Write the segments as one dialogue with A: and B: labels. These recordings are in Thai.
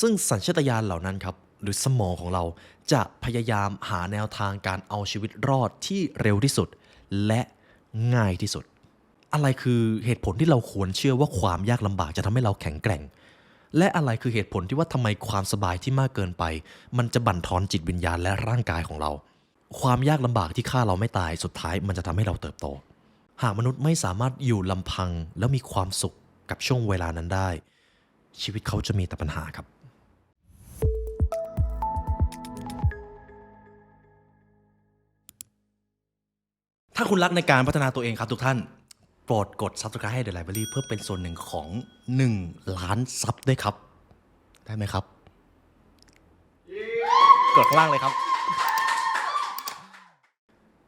A: ซึ่งสัญชาตญาณเหล่านั้นครับหรือสมองของเราจะพยายามหาแนวทางการเอาชีวิตรอดที่เร็วที่สุดและง่ายที่สุดอะไรคือเหตุผลที่เราควรเชื่อว่าความยากลำบากจะทำให้เราแข็งแกร่งและอะไรคือเหตุผลที่ว่าทำไมความสบายที่มากเกินไปมันจะบั่นทอนจิตวิญญาณและร่างกายของเราความยากลำบากที่ฆ่าเราไม่ตายสุดท้ายมันจะทำให้เราเติบโตหากมนุษย์ไม่สามารถอยู่ลำพังแล้วมีความสุขกับช่วงเวลานั้นได้ชีวิตเขาจะมีแต่ปัญหาครับ ถ้าคุณรักในการพัฒนาตัวเองครับทุกท่านโปรดกด Subscribe ให้ The Library เพื่อเป็นส่วนหนึ่งของ1ล้านซับด้วยครับได้ไหมครับกดข้างล่างเลยครับ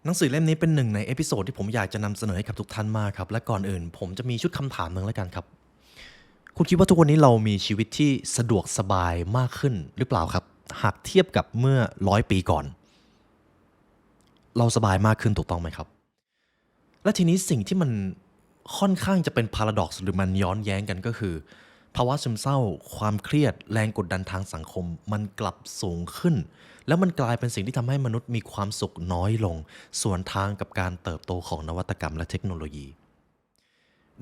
A: หนังสือเล่มนี้เป็นหนึ่งในเอพิโซดที่ผมอยากจะนำเสนอให้กับทุกท่านมากครับและก่อนอื่นผมจะมีชุดคำถามหนึ่งแล้วกันครับคุณคิดว่าทุกวันนี้เรามีชีวิตที่สะดวกสบายมากขึ้นหรือเปล่าครับหากเทียบกับเมื่อ100 ปีก่อนเราสบายมากขึ้นถูกต้องไหมครับและทีนี้สิ่งที่มันค่อนข้างจะเป็นพาราดอกซ์หรือมันย้อนแย้งกันก็คือภาวะซึมเศร้าความเครียดแรงกดดันทางสังคมมันกลับสูงขึ้นแล้วมันกลายเป็นสิ่งที่ทำให้มนุษย์มีความสุขน้อยลงสวนทางกับการเติบโตของนวัตกรรมและเทคโนโลยี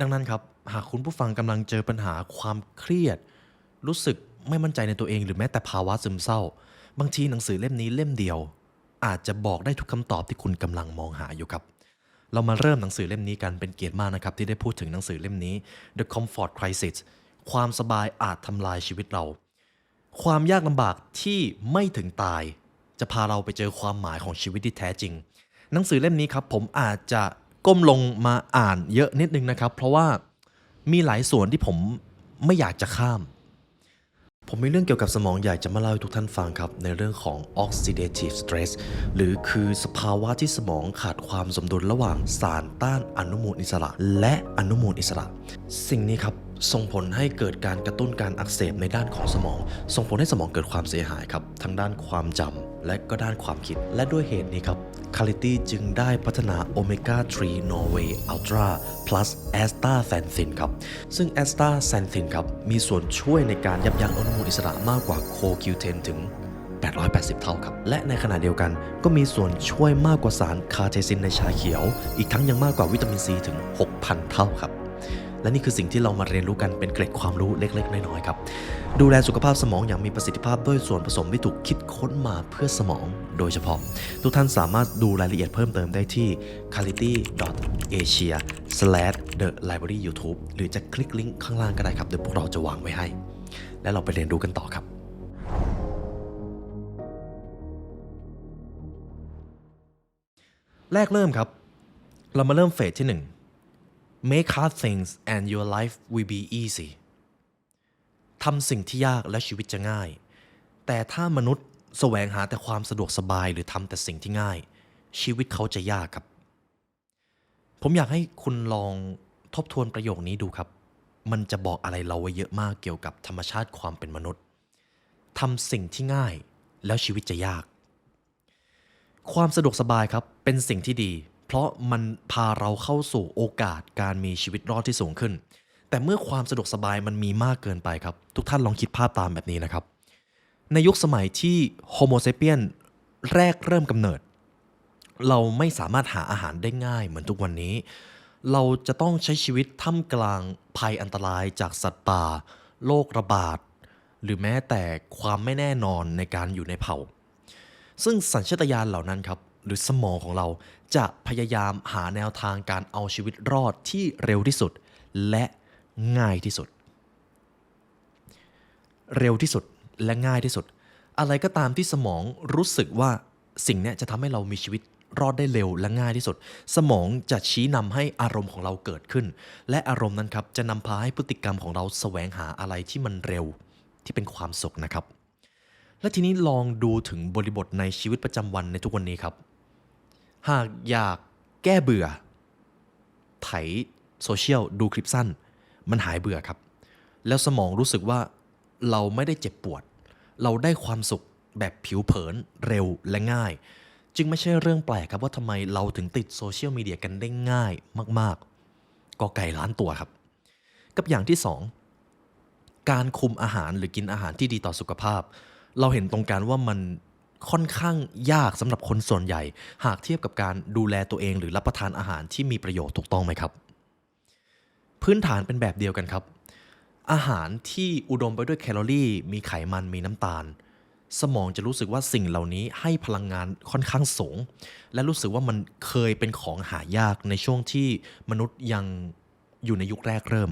A: ดังนั้นครับหากคุณผู้ฟังกำลังเจอปัญหาความเครียดรู้สึกไม่มั่นใจในตัวเองหรือแม้แต่ภาวะซึมเศร้าบางทีหนังสือเล่มนี้เล่มเดียวอาจจะบอกได้ทุกคำตอบที่คุณกำลังมองหาอยู่ครับ เรามาเริ่มหนังสือเล่มนี้กันเป็นเกียรติมากนะครับที่ได้พูดถึงหนังสือเล่มนี้ The Comfort Crisis ความสบายอาจทำลายชีวิตเราความยากลำบากที่ไม่ถึงตายจะพาเราไปเจอความหมายของชีวิตที่แท้จริงหนังสือเล่มนี้ครับผมอาจจะก้มลงมาอ่านเยอะนิดนึงนะครับเพราะว่ามีหลายส่วนที่ผมไม่อยากจะข้าม ผมมีเรื่องเกี่ยวกับสมองอยากจะมาเล่าให้ทุกท่านฟังครับในเรื่องของ oxidative stress หรือคือสภาวะที่สมองขาดความสมดุลระหว่างสารต้านอนุมูลอิสระและอนุมูลอิสระ สิ่งนี้ครับส่งผลให้เกิดการกระตุ้นการอักเสบในด้านของสมองส่งผลให้สมองเกิดความเสียหายครับทั้งด้านความจำและก็ด้านความคิดและด้วยเหตุนี้ครับ Clarity จึงได้พัฒนา Omega 3 Norway Ultra plus Astaxanthin ครับซึ่ง Astaxanthin ครับมีส่วนช่วยในการยับยั้งอนุมูลอิสระมากกว่า CoQ10 ถึง880 เท่าครับและในขณะเดียวกันก็มีส่วนช่วยมากกว่าสารคาเทซินในชาเขียวอีกทั้งยังมากกว่าวิตามินซีถึง 6,000 เท่าครับและนี่คือสิ่งที่เรามาเรียนรู้กันเป็นเกร็ดความรู้เล็กๆน้อยๆครับดูแลสุขภาพสมองอย่างมีประสิทธิภาพด้วยส่วนผสมที่ถูกคิดค้นมาเพื่อสมองโดยเฉพาะทุกท่านสามารถดูรายละเอียดเพิ่มเติมได้ที่ clarity.asia/the-library YouTube หรือจะคลิกลิงก์ข้างล่างก็ได้ครับเดี๋ยวพวกเราจะวางไว้ให้และเราไปเรียนรู้กันต่อครับแรกเริ่มครับเรามาเริ่มเฟสที่1 Make hard things and your life will be easy ทำสิ่งที่ยากและชีวิตจะง่ายแต่ถ้ามนุษย์แสวงหาแต่ความสะดวกสบายหรือทำแต่สิ่งที่ง่ายชีวิตเขาจะยากครับผมอยากให้คุณลองทบทวนประโยคนี้ดูครับมันจะบอกอะไรเราไว้เยอะมากเกี่ยวกับธรรมชาติความเป็นมนุษย์ทำสิ่งที่ง่ายแล้วชีวิตจะยากความสะดวกสบายครับเป็นสิ่งที่ดีเพราะมันพาเราเข้าสู่โอกาสการมีชีวิตรอดที่สูงขึ้นแต่เมื่อความสะดวกสบายมันมีมากเกินไปครับทุกท่านลองคิดภาพตามแบบนี้นะครับในยุคสมัยที่โฮโมเซเปียนแรกเริ่มกำเนิดเราไม่สามารถหาอาหารได้ง่ายเหมือนทุกวันนี้เราจะต้องใช้ชีวิตท่ามกลางภัยอันตรายจากสัตว์ป่าโรคระบาดหรือแม้แต่ความไม่แน่นอนในการอยู่ในเผ่าซึ่งสัญชาตญาณเหล่านั้นครับหรือสมองของเราจะพยายามหาแนวทางการเอาชีวิตรอดที่เร็วที่สุดและง่ายที่สุดเร็วที่สุดและง่ายที่สุดอะไรก็ตามที่สมองรู้สึกว่าสิ่งนี้จะทำให้เรามีชีวิตรอดได้เร็วและง่ายที่สุดสมองจะชี้นำให้อารมณ์ของเราเกิดขึ้นและอารมณ์นั้นครับจะนำพาให้พฤติกรรมของเราแสวงหาอะไรที่มันเร็วที่เป็นความสุขนะครับและทีนี้ลองดูถึงบริบทในชีวิตประจำวันในทุกวันนี้ครับหากอยากแก้เบื่อไถโซเชียลดูคลิปสั้นมันหายเบื่อครับแล้วสมองรู้สึกว่าเราไม่ได้เจ็บปวดเราได้ความสุขแบบผิวเผินเร็วและง่ายจึงไม่ใช่เรื่องแปลกครับว่าทำไมเราถึงติดโซเชียลมีเดียกันได้ง่ายมากๆกอไก่ล้านตัวครับกับอย่างที่สอง การคุมอาหารหรือกินอาหารที่ดีต่อสุขภาพเราเห็นตรงกันว่ามันค่อนข้างยากสำหรับคนส่วนใหญ่หากเทียบกับการดูแลตัวเองหรือรับประทานอาหารที่มีประโยชน์ถูกต้องไหมครับพื้นฐานเป็นแบบเดียวกันครับอาหารที่อุดมไปด้วยแคลอรี่มีไขมันมีน้ำตาลสมองจะรู้สึกว่าสิ่งเหล่านี้ให้พลังงานค่อนข้างสูงและรู้สึกว่ามันเคยเป็นของหายากในช่วงที่มนุษย์ยังอยู่ในยุคแรกเริ่ม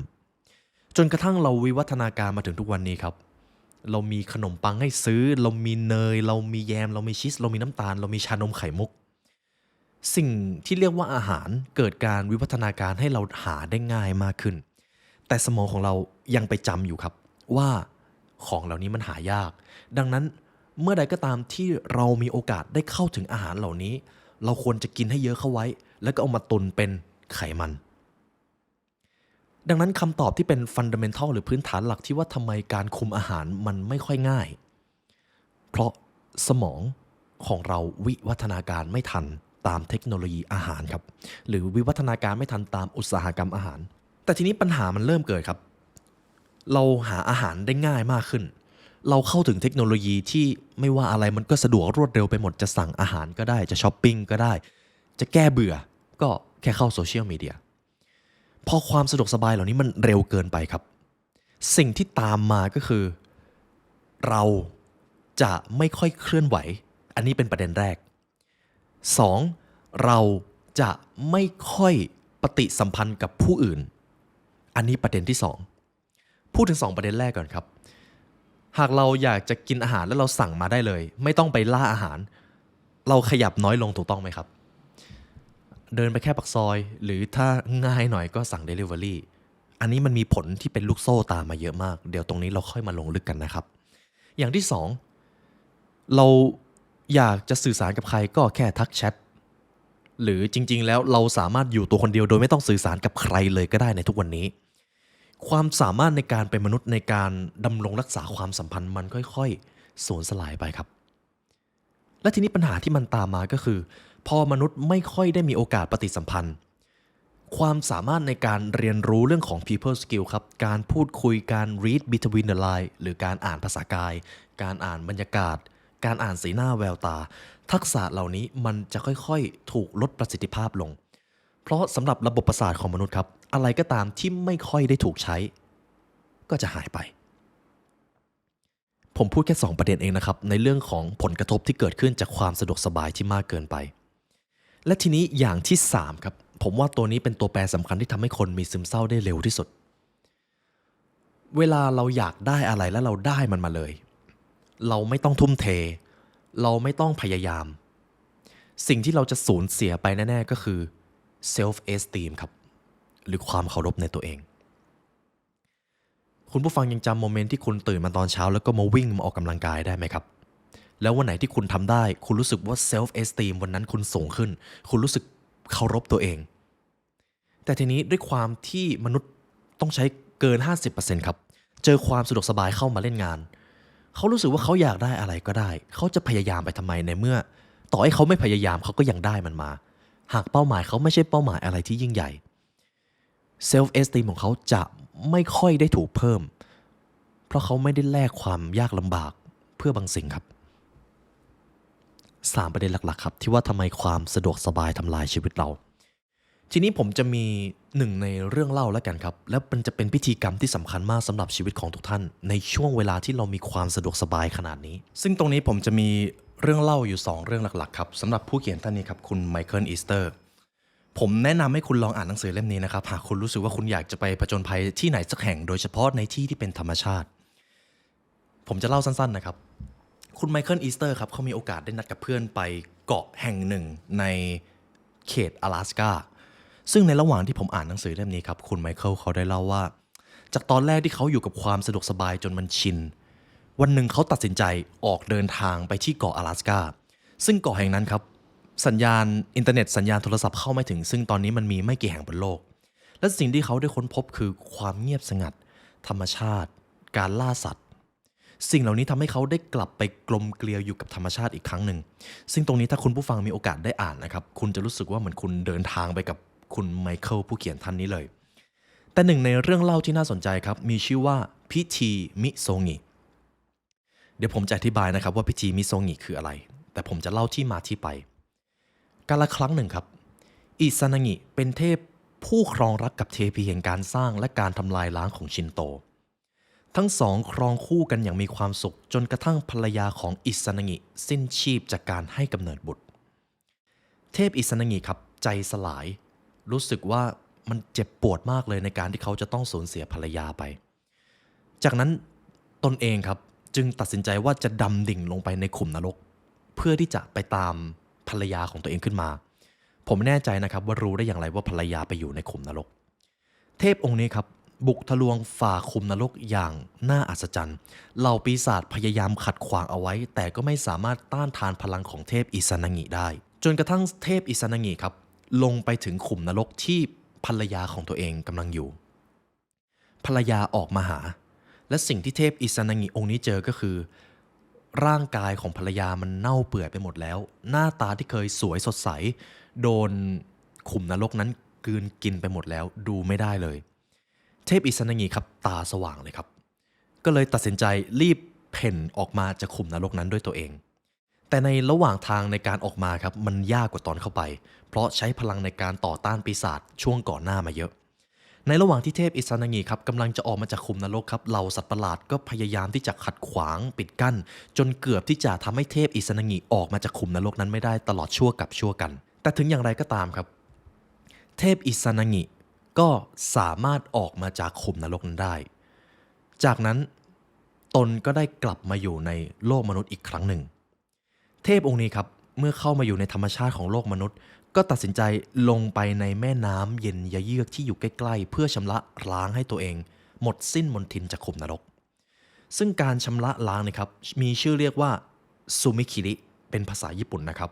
A: จนกระทั่งเราวิวัฒนาการมาถึงทุกวันนี้ครับเรามีขนมปังให้ซื้อเรามีเนยเรามีแยมเรามีชีสเรามีน้ำตาลเรามีชานมไข่มุกสิ่งที่เรียกว่าอาหารเกิดการวิวัฒนาการให้เราหาได้ง่ายมากขึ้นแต่สมองของเรายังไปจำอยู่ครับว่าของเหล่านี้มันหายากดังนั้นเมื่อใดก็ตามที่เรามีโอกาสได้เข้าถึงอาหารเหล่านี้เราควรจะกินให้เยอะเข้าไว้แล้วก็เอามาตุนเป็นไขมันดังนั้นคำตอบที่เป็นฟันดัเมนทัลหรือพื้นฐานหลักที่ว่าทำไมการคุมอาหารมันไม่ค่อยง่ายเพราะสมองของเราวิวัฒนาการไม่ทันตามเทคโนโลยีอาหารครับหรือวิวัฒนาการไม่ทันตามอุตสาหกรรมอาหารแต่ทีนี้ปัญหามันเริ่มเกิดครับเราหาอาหารได้ง่ายมากขึ้นเราเข้าถึงเทคโนโลยีที่ไม่ว่าอะไรมันก็สะดวกรวดเร็วไปหมดจะสั่งอาหารก็ได้จะช้อปปิ้งก็ได้จะแก้เบื่อก็แค่เข้าโซเชียลมีเดียพอความสะดวกสบายเหล่านี้มันเร็วเกินไปครับสิ่งที่ตามมาก็คือเราจะไม่ค่อยเคลื่อนไหวอันนี้เป็นประเด็นแรก 2. เราจะไม่ค่อยปฏิสัมพันธ์กับผู้อื่นอันนี้ประเด็นที่2พูดถึง2ประเด็นแรกก่อนครับหากเราอยากจะกินอาหารแล้วเราสั่งมาได้เลยไม่ต้องไปล่าอาหารเราขยับน้อยลงถูกต้องไหมครับเดินไปแค่ปากซอยหรือถ้าง่ายหน่อยก็สั่ง Delivery อันนี้มันมีผลที่เป็นลูกโซ่ตามมาเยอะมากเดี๋ยวตรงนี้เราค่อยมาลงลึกกันนะครับอย่างที่2เราอยากจะสื่อสารกับใครก็แค่ทักแชทหรือจริงๆแล้วเราสามารถอยู่ตัวคนเดียวโดยไม่ต้องสื่อสารกับใครเลยก็ได้ในทุกวันนี้ความสามารถในการเป็นมนุษย์ในการดำรงรักษาความสัมพันธ์มันค่อยๆสูญสลายไปครับและทีนี้ปัญหาที่มันตามมาก็คือพอมนุษย์ไม่ค่อยได้มีโอกาสปฏิสัมพันธ์ความสามารถในการเรียนรู้เรื่องของ people skill ครับการพูดคุยการ read between the line หรือการอ่านภาษากายการอ่านบรรยากาศการอ่านสีหน้าแววตาทักษะเหล่านี้มันจะค่อยๆถูกลดประสิทธิภาพลงเพราะสำหรับระบบประสาทของมนุษย์ครับอะไรก็ตามที่ไม่ค่อยได้ถูกใช้ก็จะหายไปผมพูดแค่2ประเด็นเองนะครับในเรื่องของผลกระทบที่เกิดขึ้นจากความสะดวกสบายที่มากเกินไปและทีนี้อย่างที่3ครับผมว่าตัวนี้เป็นตัวแปรสำคัญที่ทำให้คนมีซึมเศร้าได้เร็วที่สุดเวลาเราอยากได้อะไรแล้วเราได้มันมาเลยเราไม่ต้องทุ่มเทเราไม่ต้องพยายามสิ่งที่เราจะสูญเสียไปแน่ๆก็คือ self esteem ครับหรือความเคารพในตัวเองคุณผู้ฟังยังจำโมเมนต์ที่คุณตื่นมาตอนเช้าแล้วก็มาวิ่งมาออกกำลังกายได้ไหมครับแล้ววันไหนที่คุณทำได้คุณรู้สึกว่า self esteem วันนั้นคุณสูงขึ้นคุณรู้สึกเคารพตัวเองแต่ทีนี้ด้วยความที่มนุษย์ต้องใช้เกิน 50% ครับเจอความสะดวกสบายเข้ามาเล่นงานเขารู้สึกว่าเขาอยากได้อะไรก็ได้เขาจะพยายามไปทำไมในเมื่อต่อให้เขาไม่พยายามเขาก็ยังได้มันมาหากเป้าหมายเขาไม่ใช่เป้าหมายอะไรที่ยิ่งใหญ่ self esteem ของเขาจะไม่ค่อยได้ถูกเพิ่มเพราะเขาไม่ได้แลกความยากลำบากเพื่อบางสิ่งครับ3ประเด็นหลักๆครับที่ว่าทำไมความสะดวกสบายทำลายชีวิตเราทีนี้ผมจะมีหนึ่งในเรื่องเล่าแล้วกันครับแล้วมันจะเป็นพิธีกรรมที่สำคัญมากสำหรับชีวิตของทุกท่านในช่วงเวลาที่เรามีความสะดวกสบายขนาดนี้ซึ่งตรงนี้ผมจะมีเรื่องเล่าอยู่2เรื่องหลักๆครับสำหรับผู้เขียนท่านนี้ครับคุณไมเคิลอีสเตอร์ผมแนะนำให้คุณลองอ่านหนังสือเล่มนี้นะครับหากคุณรู้สึกว่าคุณอยากจะไปผจญภัยที่ไหนสักแห่งโดยเฉพาะในที่ที่เป็นธรรมชาติผมจะเล่าสั้นๆนะครับคุณไมเคิลอีสเตอร์ครับเขามีโอกาสได้นัดกับเพื่อนไปเกาะแห่งหนึ่งในเขต阿拉斯กาซึ่งในระหว่างที่ผมอ่านหนังสือเล่มนี้ครับคุณไมเคิลเขาได้เล่าว่าจากตอนแรกที่เขาอยู่กับความสะดวกสบายจนมันชินวันหนึ่งเขาตัดสินใจออกเดินทางไปที่เกาะ阿拉斯กาซึ่งเกาะแห่งนั้นครับสัญญาณอินเทอร์เน็ตสัญญาณโทรศัพท์เข้าไม่ถึงซึ่งตอนนี้มันมีไม่กี่แห่งบนโลกและสิ่งที่เขาได้ค้นพบคือความเงียบสงัดธรรมชาติการล่าสัตว์สิ่งเหล่านี้ทำให้เขาได้กลับไปกลมเกลียวอยู่กับธรรมชาติอีกครั้งหนึ่งซึ่งตรงนี้ถ้าคุณผู้ฟังมีโอกาสได้อ่านนะครับคุณจะรู้สึกว่าเหมือนคุณเดินทางไปกับคุณไมเคิลผู้เขียนท่านนี้เลย แต่หนึ่งในเรื่องเล่าที่น่าสนใจครับมีชื่อว่าพิธีมิโซงิเดี๋ยวผมจะอธิบายนะครับว่าพิธีมิโซงิคืออะไรแต่ผมจะเล่าที่มาที่ไปกาลครั้งหนึ่งครับอิซานางิเป็นเทพผู้ครองรักกับเทพีแห่งการสร้างและการทำลายล้างของชินโตทั้งสองครองคู่กันอย่างมีความสุขจนกระทั่งภรรยาของอิซานางิสิ้นชีพจากการให้กำเนิดบุตรเทพอิซานางิครับใจสลายรู้สึกว่ามันเจ็บปวดมากเลยในการที่เขาจะต้องสูญเสียภรรยาไปจากนั้นตนเองครับจึงตัดสินใจว่าจะดำดิ่งลงไปในขุมนรกเพื่อที่จะไปตามภรรยาของตัวเองขึ้นมาผมไม่แน่ใจนะครับว่ารู้ได้อย่างไรว่าภรรยาไปอยู่ในขุมนรกเทพองค์นี้ครับบุกทะลวงฝ่าขุมนรกอย่างน่าอัศจรรย์เหล่าปีศาจพยายามขัดขวางเอาไว้แต่ก็ไม่สามารถต้านทานพลังของเทพอิซานางิได้จนกระทั่งเทพอิซานางิครับลงไปถึงขุมนรกที่ภรรยาของตัวเองกำลังอยู่ภรรยาออกมาหาและสิ่งที่เทพอิซานางิองค์นี้เจอก็คือร่างกายของภรรยามันเน่าเปื่อยไปหมดแล้วหน้าตาที่เคยสวยสดใสโดนขุมนรกนั้นกลืนกินไปหมดแล้วดูไม่ได้เลยเทพอิซานางิครับตาสว่างเลยครับก็เลยตัดสินใจรีบเพ่นออกมาจากขุมนรกนั้นด้วยตัวเองแต่ในระหว่างทางในการออกมาครับมันยากกว่าตอนเข้าไปเพราะใช้พลังในการต่อต้านปีศาจช่วงก่อนหน้ามาเยอะในระหว่างที่เทพอิซานางิครับกำลังจะออกมาจากขุมนรกครับเหล่าสัตว์ประหลาดก็พยายามที่จะขัดขวางปิดกั้นจนเกือบที่จะทำให้เทพอิซานางิออกมาจากขุมนรกนั้นไม่ได้ตลอดชั่วกับชั่วกันแต่ถึงอย่างไรก็ตามครับเทพอิซานางิก็สามารถออกมาจากขุมนรกนั้นได้จากนั้นตนก็ได้กลับมาอยู่ในโลกมนุษย์อีกครั้งหนึ่งเทพองค์นี้ครับเมื่อเข้ามาอยู่ในธรรมชาติของโลกมนุษย์ก็ตัดสินใจลงไปในแม่น้ำเย็นยะเยือกที่อยู่ใกล้ๆเพื่อชำระล้างให้ตัวเองหมดสิ้นมลทินจากขุมนรกซึ่งการชำระล้างนะครับมีชื่อเรียกว่าซูมิคิริเป็นภาษาญี่ปุ่นนะครับ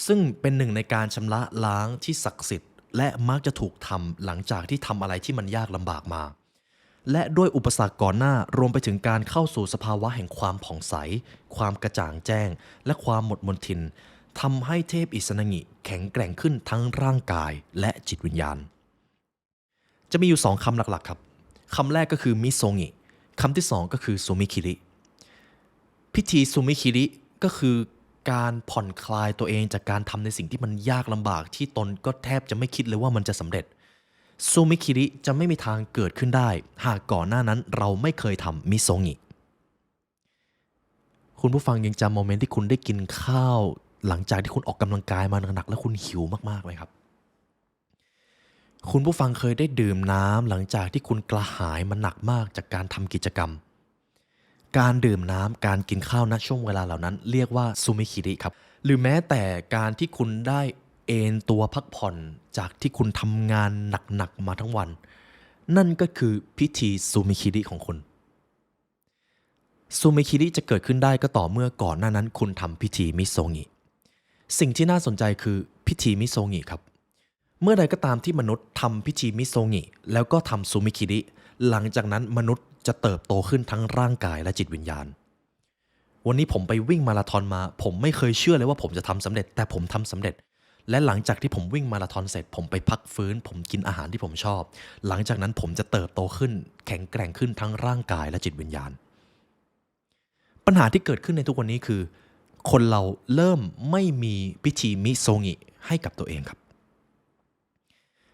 A: ซึ่งเป็นหนึ่งในการชำระล้างที่ศักดิ์สิทธิ์และมักจะถูกทำหลังจากที่ทำอะไรที่มันยากลำบากมาและด้วยอุปสรรคก่อนหน้ารวมไปถึงการเข้าสู่สภาวะแห่งความผ่องใสความกระจ่างแจ้งและความหมดมลทินทำให้เทพอิซานางิแข็งแกร่งขึ้นทั้งร่างกายและจิตวิญญาณจะมีอยู่2คำหลักๆครับคำแรกก็คือมิโซงิคำที่2ก็คือซูมิคิริพิธีซูมิคิริก็คือการผ่อนคลายตัวเองจากการทำในสิ่งที่มันยากลำบากที่ตนก็แทบจะไม่คิดเลยว่ามันจะสำเร็จซูมิคิริจะไม่มีทางเกิดขึ้นได้หากก่อนหน้านั้นเราไม่เคยทำมิโซงิคุณผู้ฟังยังจำโมเมนต์ที่คุณได้กินข้าวหลังจากที่คุณออกกำลังกายมาหนักๆแล้วคุณหิวมากๆไหมครับคุณผู้ฟังเคยได้ดื่มน้ำหลังจากที่คุณกระหายมันหนักมากจากการทำกิจกรรมการดื่มน้ำการกินข้าวณช่วงเวลาเหล่านั้นเรียกว่าซูมิคิริครับหรือแม้แต่การที่คุณได้เอนตัวพักผ่อนจากที่คุณทำงานหนักๆมาทั้งวันนั่นก็คือพิธีซูมิคิริของคุณซูมิคิริจะเกิดขึ้นได้ก็ต่อเมื่อก่อนหน้านั้นคุณทำพิธีมิโซงิสิ่งที่น่าสนใจคือพิธีมิโซงิครับเมื่อใดก็ตามที่มนุษย์ทำพิธีมิโซงิแล้วก็ทำซูมิคิริหลังจากนั้นมนุษย์จะเติบโตขึ้นทั้งร่างกายและจิตวิญญาณวันนี้ผมไปวิ่งมาราธอนมาผมไม่เคยเชื่อเลยว่าผมจะทำสำเร็จแต่ผมทำสำเร็จและหลังจากที่ผมวิ่งมาราธอนเสร็จผมไปพักฟื้นผมกินอาหารที่ผมชอบหลังจากนั้นผมจะเติบโตขึ้นแข็งแกร่งขึ้นทั้งร่างกายและจิตวิญญาณปัญหาที่เกิดขึ้นในทุกวันนี้คือคนเราเริ่มไม่มีพิธีมิโซงิให้กับตัวเองครับ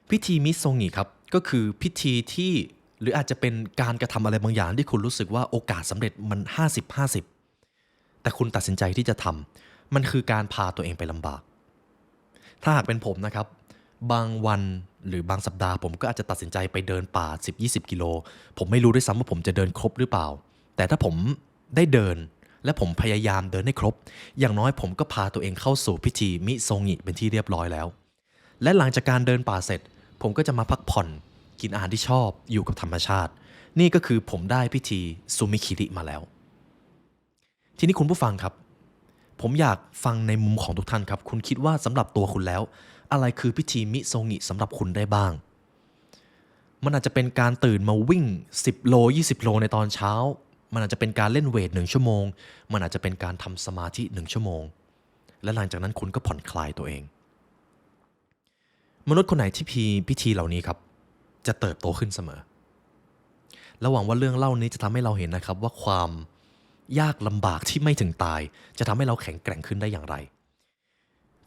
A: พิธีมิโซงิครับก็คือพิธีที่หรืออาจจะเป็นการกระทำอะไรบางอย่างที่คุณรู้สึกว่าโอกาสสำเร็จมัน50-50แต่คุณตัดสินใจที่จะทำมันคือการพาตัวเองไปลำบากถ้าหากเป็นผมนะครับบางวันหรือบางสัปดาห์ผมก็อาจจะตัดสินใจไปเดินป่า10-20 กิโลผมไม่รู้ด้วยซ้ำว่าผมจะเดินครบหรือเปล่าแต่ถ้าผมได้เดินและผมพยายามเดินให้ครบอย่างน้อยผมก็พาตัวเองเข้าสู่พิธีมิโซงิเป็นที่เรียบร้อยแล้วและหลังจากการเดินป่าเสร็จผมก็จะมาพักผ่อนกินอาหารที่ชอบอยู่กับธรรมชาตินี่ก็คือผมได้พิธีซูมิคิริมาแล้วทีนี้คุณผู้ฟังครับผมอยากฟังในมุมของทุกท่านครับคุณคิดว่าสำหรับตัวคุณแล้วอะไรคือพิธีมิโซงิสำหรับคุณได้บ้างมันอาจจะเป็นการตื่นมาวิ่ง10 โล 20 โลในตอนเช้ามันอาจจะเป็นการเล่นเวท1 ชั่วโมงมันอาจจะเป็นการทำสมาธิ1 ชั่วโมงและหลังจากนั้นคุณก็ผ่อนคลายตัวเองมนุษย์คนไหนที่มีพิธีเหล่านี้ครับ จะเติบโตขึ้นเสมอและหวังว่าเรื่องเล่านี้จะทำให้เราเห็นนะครับว่าความยากลำบากที่ไม่ถึงตายจะทำให้เราแข็งแกร่งขึ้นได้อย่างไร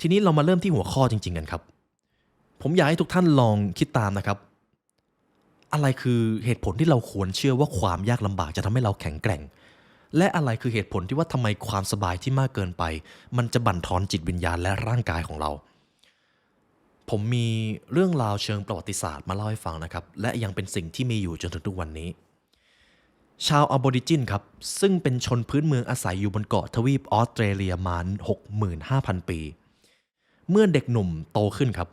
A: ทีนี้เรามาเริ่มที่หัวข้อจริงๆกันครับผมอยากให้ทุกท่านลองคิดตามนะครับอะไรคือเหตุผลที่เราควรเชื่อว่าความยากลำบากจะทำให้เราแข็งแกร่งและอะไรคือเหตุผลที่ว่าทำไมความสบายที่มากเกินไปมันจะบั่นทอนจิตวิญญาณและร่างกายของเราผมมีเรื่องราวเชิงประวัติศาสตร์มาเล่าให้ฟังนะครับและยังเป็นสิ่งที่มีอยู่จนถึงทุกวันนี้ชาวออร์โบริจินครับซึ่งเป็นชนพื้นเมืองอาศัยอยู่บนเกาะทวีปออสเตรเลียมา 65,000 ปีเมื่อเด็กหนุ่มโตขึ้นครับ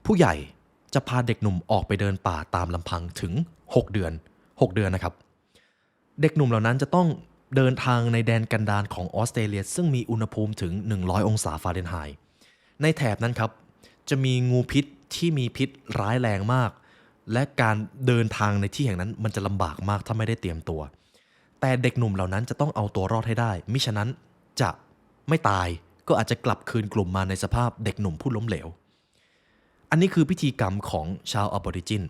A: ผู้ใหญ่จะพาเด็กหนุ่มออกไปเดินป่าตามลำพังถึง6 เดือนนะครับเด็กหนุ่มเหล่านั้นจะต้องเดินทางในแดนกันดารของออสเตรเลียซึ่งมีอุณหภูมิถึง100องศาฟาเรนไฮต์ในแถบนั้นครับจะมีงูพิษที่มีพิษร้ายแรงมากและการเดินทางในที่แห่งนั้นมันจะลำบากมากถ้าไม่ได้เตรียมตัวแต่เด็กหนุ่มเหล่านั้นจะต้องเอาตัวรอดให้ได้มิฉะนั้นจะไม่ตายก็อาจจะกลับคืนกลุ่มมาในสภาพเด็กหนุ่มผู้ล้มเหลวอันนี้คือพิธีกรรมของชาวออร์โบริจิน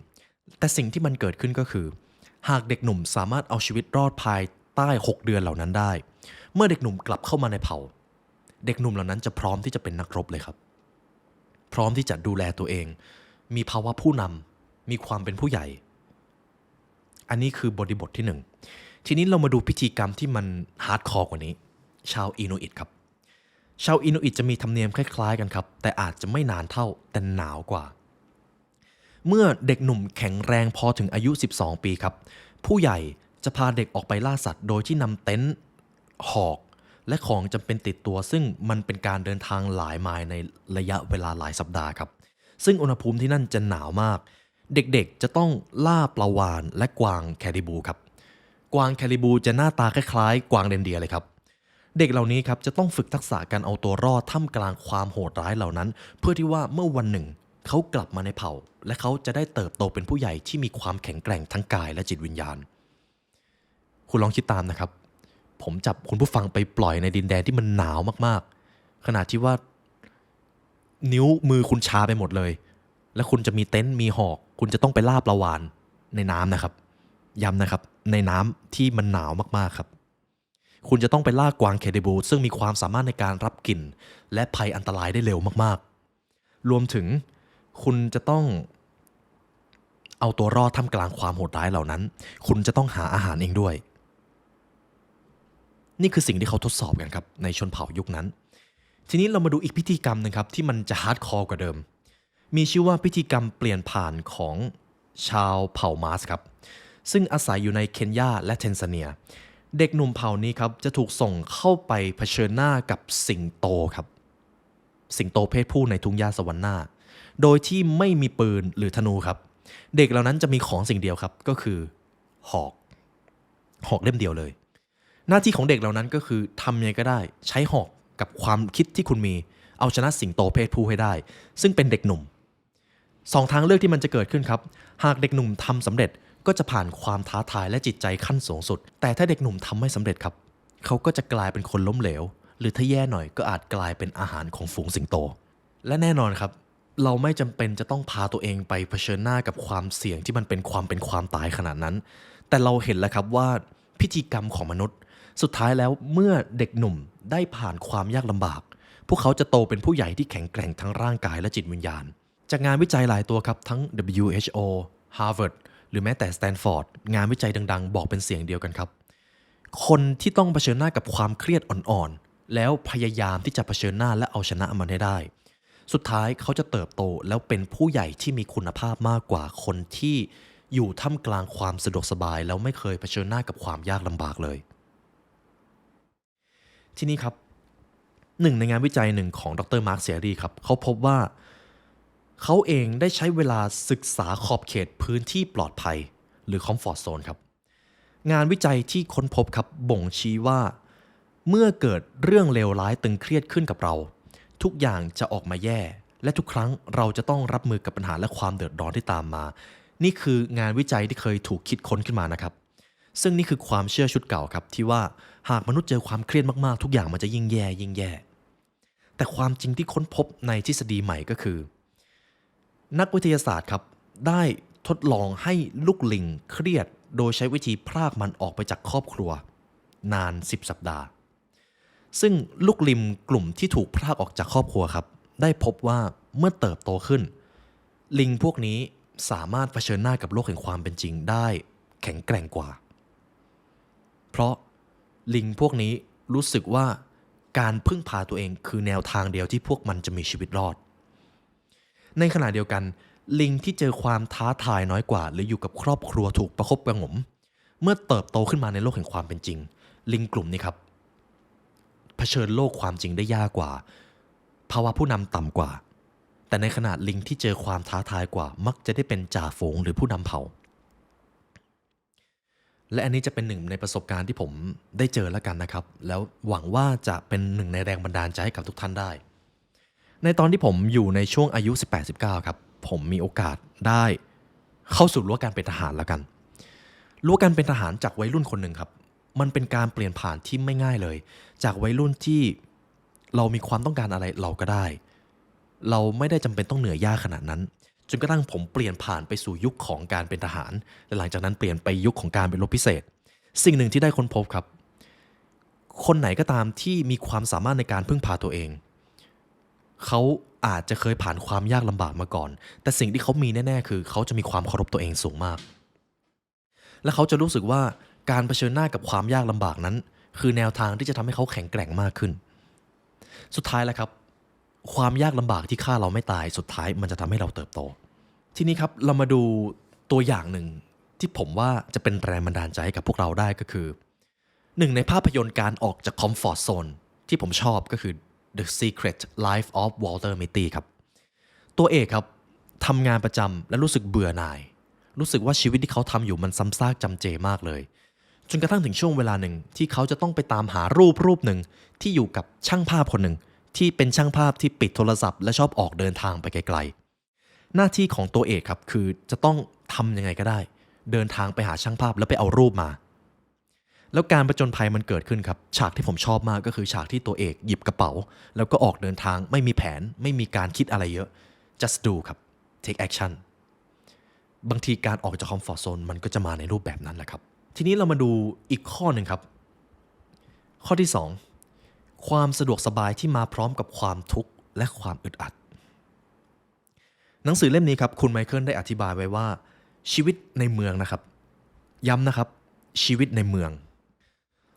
A: แต่สิ่งที่มันเกิดขึ้นก็คือหากเด็กหนุ่มสามารถเอาชีวิตรอดภายใต้6 เดือนเหล่านั้นได้เมื่อเด็กหนุ่มกลับเข้ามาในเผ่าเด็กหนุ่มเหล่านั้นจะพร้อมที่จะเป็นนักรบเลยครับพร้อมที่จะดูแลตัวเองมีภาวะผู้นำมีความเป็นผู้ใหญ่อันนี้คือบริบทที่1ทีนี้เรามาดูพิธีกรรมที่มันฮาร์ดคอร์กว่านี้ชาวอินูอิตครับชาวอินูอิตจะมีธรรมเนียมคล้ายๆกันครับแต่อาจจะไม่นานเท่าแต่หนาวกว่าเมื่อเด็กหนุ่มแข็งแรงพอถึงอายุ12 ปีครับผู้ใหญ่จะพาเด็กออกไปล่าสัตว์โดยที่นำเต็นท์หอกและของจำเป็นติดตัวซึ่งมันเป็นการเดินทางหลายไมล์ในระยะเวลาหลายสัปดาห์ครับซึ่งอุณหภูมิที่นั่นจะหนาวมากเด็กๆจะต้องล่าปลาวาฬและกวางแคริบูครับกวางแคริบูจะหน้าตาคล้ายๆกวางเรนเดียร์เลยครับเด็กเหล่านี้ครับจะต้องฝึกทักษะการเอาตัวรอดท่ามกลางความโหดร้ายเหล่านั้นเพื่อที่ว่าเมื่อวันหนึ่งเขากลับมาในเผ่าและเขาจะได้เติบโตเป็นผู้ใหญ่ที่มีความแข็งแกร่งทั้งกายและจิตวิญญาณคุณลองคิดตามนะครับผมจับคุณผู้ฟังไปปล่อยในดินแดนที่มันหนาวมากๆขนาดที่ว่านิ้วมือคุณชาไปหมดเลยและคุณจะมีเต็นท์มีหอกคุณจะต้องไปล่าปลาวาฬในน้ำนะครับย้ำนะครับในน้ำที่มันหนาวมากๆครับคุณจะต้องไปล่ากวางแคริบูซึ่งมีความสามารถในการรับกลิ่นและภัยอันตรายได้เร็วมากๆรวมถึงคุณจะต้องเอาตัวรอดท่ามกลางความโหดร้ายเหล่านั้นคุณจะต้องหาอาหารเองด้วยนี่คือสิ่งที่เขาทดสอบกันครับในชนเผ่ายุคนั้นทีนี้เรามาดูอีกพิธีกรรมนึงครับที่มันจะฮาร์ดคอร์กว่าเดิมมีชื่อว่าพิธีกรรมเปลี่ยนผ่านของชาวเผ่ามาสครับซึ่งอาศัยอยู่ในเคนยาและเทนซาเนียเด็กหนุ่มเผ่านี้ครับจะถูกส่งเข้าไปเผชิญหน้ากับสิงโตครับสิงโตเพศผู้ในทุ่งหญ้าสวรรค์นาโดยที่ไม่มีปืนหรือธนูครับเด็กเหล่านั้นจะมีของสิ่งเดียวครับก็คือหอกเล่มเดียวเลยหน้าที่ของเด็กเหล่านั้นก็คือทำยังไงก็ได้ใช้หอกกับความคิดที่คุณมีเอาชนะสิงโตเพศผู้ให้ได้ซึ่งเป็นเด็กหนุ่ม2 ทางเลือกที่มันจะเกิดขึ้นครับหากเด็กหนุ่มทำสำเร็จก็จะผ่านความท้าทายและจิตใจขั้นสูงสุดแต่ถ้าเด็กหนุ่มทำไม่สำเร็จครับเขาก็จะกลายเป็นคนล้มเหลวหรือถ้าแย่หน่อยก็อาจกลายเป็นอาหารของฝูงสิงโตและแน่นอนครับเราไม่จำเป็นจะต้องพาตัวเองไปเผชิญหน้ากับความเสี่ยงที่มันเป็นความตายขนาดนั้นแต่เราเห็นแล้วครับว่าพิธีกรรมของมนุษย์สุดท้ายแล้วเมื่อเด็กหนุ่มได้ผ่านความยากลำบากพวกเขาจะโตเป็นผู้ใหญ่ที่แข็งแกร่งทั้งร่างกายและจิตวิญญาณจากงานวิจัยหลายตัวครับทั้ง WHO Harvard หรือแม้แต่ Stanford งานวิจัยดังๆบอกเป็นเสียงเดียวกันครับคนที่ต้องเผชิญหน้ากับความเครียดอ่อนๆแล้วพยายามที่จะเผชิญหน้าและเอาชนะมันให้ได้สุดท้ายเขาจะเติบโตแล้วเป็นผู้ใหญ่ที่มีคุณภาพมากกว่าคนที่อยู่ท่ามกลางความสะดวกสบายแล้วไม่เคยเผชิญหน้ากับความยากลำบากเลยที่นี่ครับหนึ่งในงานวิจัยหนึ่งของดร. มาร์ค เซียรีครับเขาพบว่าเขาเองได้ใช้เวลาศึกษาขอบเขตพื้นที่ปลอดภัยหรือคอมฟอร์ตโซนครับงานวิจัยที่ค้นพบครับบ่งชี้ว่าเมื่อเกิดเรื่องเลวร้ายตึงเครียดขึ้นกับเราทุกอย่างจะออกมาแย่และทุกครั้งเราจะต้องรับมือกับปัญหาและความเดือดร้อนที่ตามมานี่คืองานวิจัยที่เคยถูกคิดค้นขึ้นมานะครับซึ่งนี่คือความเชื่อชุดเก่าครับที่ว่าหากมนุษย์เจอความเครียดมากๆทุกอย่างมันจะยิ่งแย่แต่ความจริงที่ค้นพบในทฤษฎีใหม่ก็คือนักวิทยาศาสตร์ครับได้ ทดลองให้ลูกลิงเครียดโดยใช้วิธีพรากมันออกไปจากครอบครัวนาน10สัปดาห์ซึ่งลูกลิงกลุ่มที่ถูกพรากออกจากครอบครัวครับได้พบว่าเมื่อเติบโตขึ้นลิงพวกนี้สามารถเผชิญหน้ากับโลกแห่งความเป็นจริงได้แข็งแกร่งกว่าเพราะลิงพวกนี้รู้สึกว่าการพึ่งพาตัวเองคือแนวทางเดียวที่พวกมันจะมีชีวิตรอดในขณะเดียวกันลิงที่เจอความท้าทายน้อยกว่าหรืออยู่กับครอบครัวถูกประคบประหงมเมื่อเติบโตขึ้นมาในโลกแห่งความเป็นจริงลิงกลุ่มนี้ครับเผชิญโลกความจริงได้ยากกว่าภาวะผู้นำต่ำกว่าแต่ในขณะลิงที่เจอความท้าทายกว่ามักจะได้เป็นจ่าฝูงหรือผู้นำเผ่าและอันนี้จะเป็นหนึ่งในประสบการณ์ที่ผมได้เจอแล้วกันนะครับแล้วหวังว่าจะเป็นหนึ่งในแรงบันดาลใจให้กับทุกท่านได้ในตอนที่ผมอยู่ในช่วงอายุ 18-19 ครับผมมีโอกาสได้เข้าสู่รั้วการเป็นทหารแล้วกันรั้วการเป็นทหารจากวัยรุ่นคนหนึ่งครับมันเป็นการเปลี่ยนผ่านที่ไม่ง่ายเลยจากวัยรุ่นที่เรามีความต้องการอะไรเราก็ได้เราไม่ได้จำเป็นต้องเหนื่อยยากขนาดนั้นจนกระทั่งผมเปลี่ยนผ่านไปสู่ยุคของการเป็นทหารและหลังจากนั้นเปลี่ยนไปยุคของการเป็นรบพิเศษสิ่งหนึ่งที่ได้ค้นพบครับคนไหนก็ตามที่มีความสามารถในการพึ่งพาตัวเองเขาอาจจะเคยผ่านความยากลำบากมาก่อนแต่สิ่งที่เขามีแน่ๆคือเขาจะมีความเคารพตัวเองสูงมากและเขาจะรู้สึกว่าการเผชิญหน้ากับความยากลำบากนั้นคือแนวทางที่จะทำให้เขาแข็งแกร่งมากขึ้นสุดท้ายแล้วครับความยากลำบากที่ฆ่าเราไม่ตายสุดท้ายมันจะทำให้เราเติบโตทีนี้ครับเรามาดูตัวอย่างหนึ่งที่ผมว่าจะเป็นแรงบันดาลใจให้กับพวกเราได้ก็คือหนึ่งในภาพยนตร์การออกจากคอมฟอร์ตโซนที่ผมชอบก็คือ The Secret Life of Walter Mitty ครับตัวเอกครับทำงานประจำและรู้สึกเบื่อหน่ายรู้สึกว่าชีวิตที่เขาทำอยู่มันซ้ำซากจำเจมากเลยจนกระทั่งถึงช่วงเวลาหนึ่งที่เขาจะต้องไปตามหารูปหนึ่งที่อยู่กับช่างภาพคนหนึ่งที่เป็นช่างภาพที่ปิดโทรศัพท์และชอบออกเดินทางไปไกลๆหน้าที่ของตัวเอกครับคือจะต้องทำยังไงก็ได้เดินทางไปหาช่างภาพแล้วไปเอารูปมาแล้วการประจนภัยมันเกิดขึ้นครับฉากที่ผมชอบมากก็คือฉากที่ตัวเอกหยิบกระเป๋าแล้วก็ออกเดินทางไม่มีแผนไม่มีการคิดอะไรเยอะ just do ครับ take action บางทีการออกจากคอมฟอร์ตโซนมันก็จะมาในรูปแบบนั้นแหละครับทีนี้เรามาดูอีกข้อหนึ่งครับข้อที่2ความสะดวกสบายที่มาพร้อมกับความทุกข์และความอึดอัดหนังสือเล่มนี้ครับคุณไมเคิลได้อธิบายไว้ว่าชีวิตในเมืองนะครับย้ำนะครับชีวิตในเมือง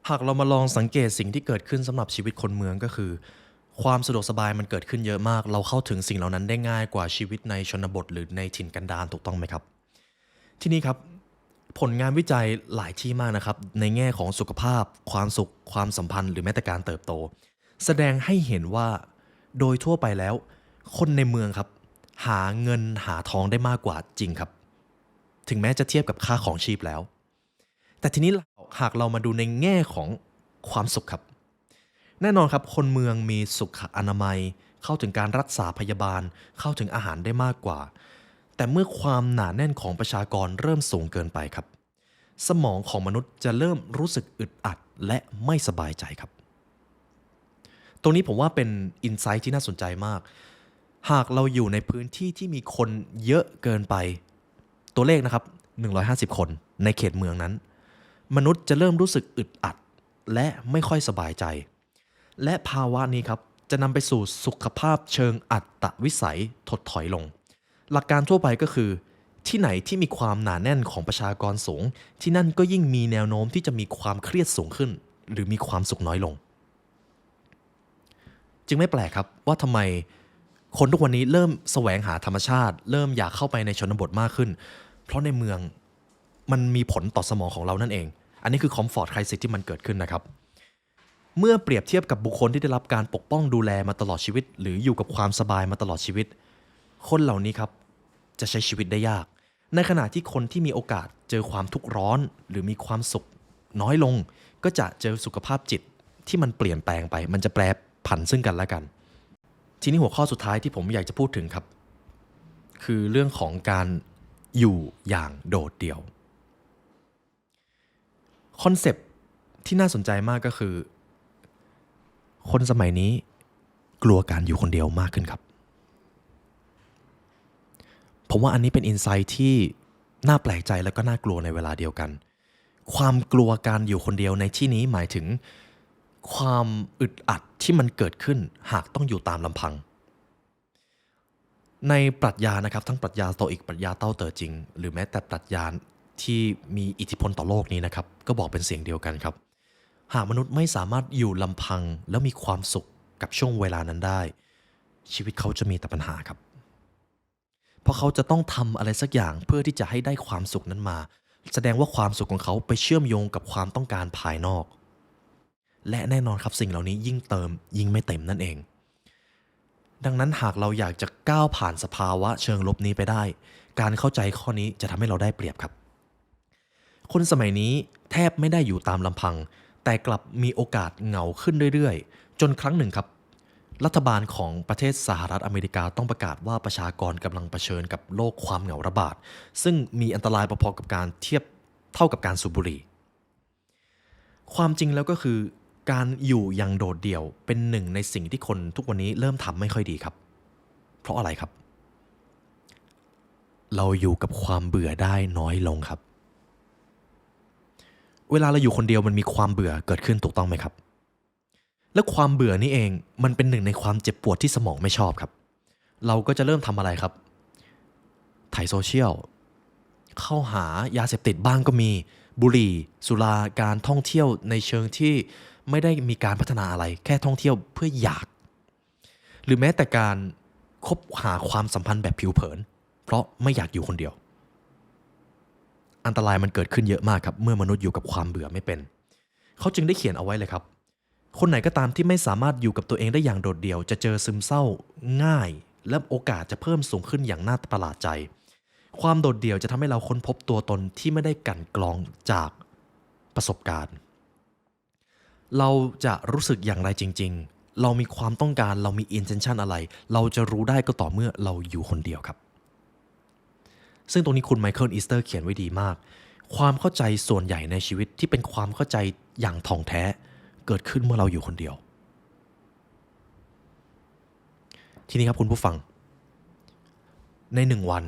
A: หากเรามาลองสังเกตสิ่งที่เกิดขึ้นสำหรับชีวิตคนเมืองก็คือความสะดวกสบายมันเกิดขึ้นเยอะมากเราเข้าถึงสิ่งเหล่านั้นได้ง่ายกว่าชีวิตในชนบทหรือในถิ่นกันดารถูกต้องไหมครับที่นี่ครับผลงานวิจัยหลายที่มากนะครับในแง่ของสุขภาพความสุขความสัมพันธ์หรือแม้แต่การเติบโตแสดงให้เห็นว่าโดยทั่วไปแล้วคนในเมืองครับหาเงินหาทองได้มากกว่าจริงครับถึงแม้จะเทียบกับค่าของชีพแล้วแต่ทีนี้หากเรามาดูในแง่ของความสุขครับแน่นอนครับคนเมืองมีสุขอนามัยเข้าถึงการรักษาพยาบาลเข้าถึงอาหารได้มากกว่าแต่เมื่อความหนาแน่นของประชากรเริ่มสูงเกินไปครับสมองของมนุษย์จะเริ่มรู้สึกอึดอัดและไม่สบายใจครับตรงนี้ผมว่าเป็นอินไซต์ที่น่าสนใจมากหากเราอยู่ในพื้นที่ที่มีคนเยอะเกินไปตัวเลขนะครับ150คนในเขตเมืองนั้นมนุษย์จะเริ่มรู้สึกอึดอัดและไม่ค่อยสบายใจและภาวะนี้ครับจะนำไปสู่สุขภาพเชิงอัตวิสัยถดถอยลงหลักการทั่วไปก็คือที่ไหนที่มีความหนาแน่นของประชากรสูงที่นั่นก็ยิ่งมีแนวโน้มที่จะมีความเครียดสูงขึ้นหรือมีความสุขน้อยลงจึงไม่แปลกครับว่าทำไมคนทุกวันนี้เริ่มแสวงหาธรรมชาติเริ่มอยากเข้าไปในชนบทมากขึ้นเพราะในเมืองมันมีผลต่อสมองของเรานั่นเองอันนี้คือคอมฟอร์ตไครซิสที่มันเกิดขึ้นนะครับเมื่อเปรียบเทียบกับบุคคลที่ได้รับการปกป้องดูแลมาตลอดชีวิตหรืออยู่กับความสบายมาตลอดชีวิตคนเหล่านี้ครับจะใช้ชีวิตได้ยากในขณะที่คนที่มีโอกาสเจอความทุกข์ร้อนหรือมีความสุขน้อยลงก็จะเจอสุขภาพจิตที่มันเปลี่ยนแปลงไปมันจะแปรผันซึ่งกันและกันทีนี้หัวข้อสุดท้ายที่ผมอยากจะพูดถึงครับคือเรื่องของการอยู่อย่างโดดเดี่ยวคอนเซปต์ที่น่าสนใจมากก็คือคนสมัยนี้กลัวการอยู่คนเดียวมากขึ้นครับผมว่าอันนี้เป็นอินไซต์ที่ น่าแปลกใจและก็น่ากลัวในเวลาเดียวกันความกลัวการอยู่คนเดียวในที่นี้หมายถึงความอึดอัดที่มันเกิดขึ้นหากต้องอยู่ตามลำพังในปรัชญานะครับทั้งปรัชญาสโตอิกปรัชญาเต้าเต๋อจริงหรือแม้แต่ปรัชญาที่มีอิทธิพลต่อโลกนี้นะครับก็บอกเป็นเสียงเดียวกันครับหากมนุษย์ไม่สามารถอยู่ลำพังแล้วมีความสุขกับช่วงเวลานั้นได้ชีวิตเขาจะมีแต่ปัญหาครับเพราะเขาจะต้องทำอะไรสักอย่างเพื่อที่จะให้ได้ความสุขนั้นมาแสดงว่าความสุขของเขาไปเชื่อมโยงกับความต้องการภายนอกและแน่นอนครับสิ่งเหล่านี้ยิ่งเติมยิ่งไม่เต็มนั่นเองดังนั้นหากเราอยากจะก้าวผ่านสภาวะเชิงลบนี้ไปได้การเข้าใจข้อนี้จะทำให้เราได้เปรียบครับคนสมัยนี้แทบไม่ได้อยู่ตามลำพังแต่กลับมีโอกาสเหงาขึ้นเรื่อยๆจนครั้งหนึ่งครับรัฐบาลของประเทศสหรัฐอเมริกาต้องประกาศว่าประชากรกำลังเผชิญกับโรคความเหงาระบาดซึ่งมีอันตรายพอๆกับการเทียบเท่ากับการสูบบุหรี่ความจริงแล้วก็คือการอยู่อย่างโดดเดี่ยวเป็นหนึ่งในสิ่งที่คนทุกวันนี้เริ่มทำไม่ค่อยดีครับเพราะอะไรครับเราอยู่กับความเบื่อได้น้อยลงครับเวลาเราอยู่คนเดียวมันมีความเบื่อเกิดขึ้นถูกต้องไหมครับและความเบื่อนี่เองมันเป็นหนึ่งในความเจ็บปวดที่สมองไม่ชอบครับเราก็จะเริ่มทำอะไรครับถ่ายโซเชียลเข้าหายาเสพติดบ้างก็มีบุหรี่สุราการท่องเที่ยวในเชิงที่ไม่ได้มีการพัฒนาอะไรแค่ท่องเที่ยวเพื่ออยากหรือแม้แต่การคบหาความสัมพันธ์แบบผิวเผินเพราะไม่อยากอยู่คนเดียวอันตรายมันเกิดขึ้นเยอะมากครับเมื่อมนุษย์อยู่กับความเบื่อไม่เป็นเขาจึงได้เขียนเอาไว้เลยครับคนไหนก็ตามที่ไม่สามารถอยู่กับตัวเองได้อย่างโดดเดี่ยวจะเจอซึมเศร้าง่ายและโอกาสจะเพิ่มสูงขึ้นอย่างน่าประหลาดใจความโดดเดี่ยวจะทำให้เราค้นพบตัวตนที่ไม่ได้กลั่นกรองจากประสบการณ์เราจะรู้สึกอย่างไรจริงๆเรามีความต้องการเรามี intention อะไรเราจะรู้ได้ก็ต่อเมื่อเราอยู่คนเดียวครับซึ่งตรงนี้คุณไมเคิลอีสเตอร์เขียนไว้ดีมากความเข้าใจส่วนใหญ่ในชีวิตที่เป็นความเข้าใจอย่างถ่องแท้เกิดขึ้นเมื่อเราอยู่คนเดียวทีนี้ครับคุณผู้ฟังในหนึ่งวัน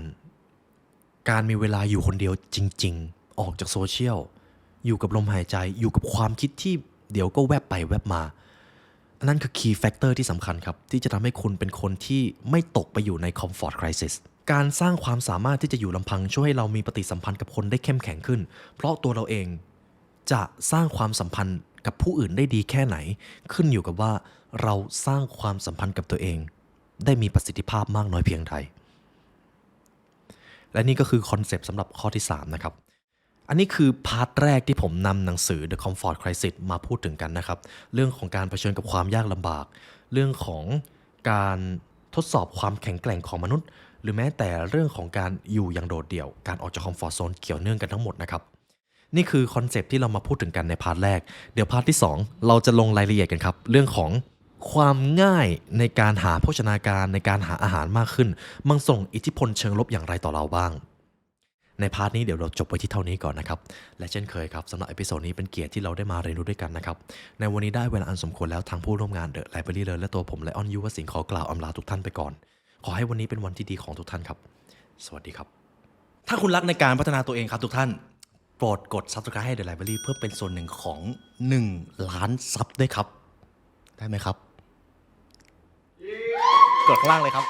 A: การมีเวลาอยู่คนเดียวจริงๆออกจากโซเชียลอยู่กับลมหายใจอยู่กับความคิดที่เดี๋ยวก็แวบไปแวบมาอันนั้นคือ key factor ที่สำคัญครับที่จะทำให้คุณเป็นคนที่ไม่ตกไปอยู่ใน comfort crisis การสร้างความสามารถที่จะอยู่ลำพังช่วยให้เรามีปฏิสัมพันธ์กับคนได้เข้มแข็งขึ้นเพราะตัวเราเองจะสร้างความสัมพันธ์กับผู้อื่นได้ดีแค่ไหนขึ้นอยู่กับว่าเราสร้างความสัมพันธ์กับตัวเองได้มีประสิทธิภาพมากน้อยเพียงใดและนี่ก็คือคอนเซปต์สำหรับข้อที่3นะครับอันนี้คือพาร์ทแรกที่ผมนำหนังสือ The Comfort Crisis มาพูดถึงกันนะครับเรื่องของการเผชิญกับความยากลำบากเรื่องของการทดสอบความแข็งแกร่งของมนุษย์หรือแม้แต่เรื่องของการอยู่อย่างโดดเดี่ยวการออกจากคอมฟอร์ตโซนเกี่ยวเนื่องกันทั้งหมดนะครับนี่คือคอนเซปต์ที่เรามาพูดถึงกันในพาร์ทแรกเดี๋ยวพาร์ทที่2เราจะลงรายละเอียดกันครับเรื่องของความง่ายในการหาโภชนาการในการหาอาหารมากขึ้นมันส่งอิทธิพลเชิงลบอย่างไรต่อเราบ้างในพาร์ทนี้เดี๋ยวเราจบไว้ที่เท่านี้ก่อนนะครับและเช่นเคยครับสำหรับเอพิโซดนี้เป็นเกียรติที่เราได้มาเรียนรู้ด้วยกันนะครับในวันนี้ได้เวลาอันสมควรแล้วทางผู้ร่วมงาน The Library Learn และตัวผมและออนยูวสิงห์ขอกล่าวอำลาทุกท่านไปก่อนขอให้วันนี้เป็นวันที่ดีของทุกท่านครับสวัสดีครับถ้าคุณรักในการพัฒนาตัวเองครับทุกท่านโปรดกด Subscribe ให้ The Library เพื่อเป็นส่วนหนึ่งของ1 ล้านซับด้วยครับได้ไหมครับกดข้างล่างเลยครับ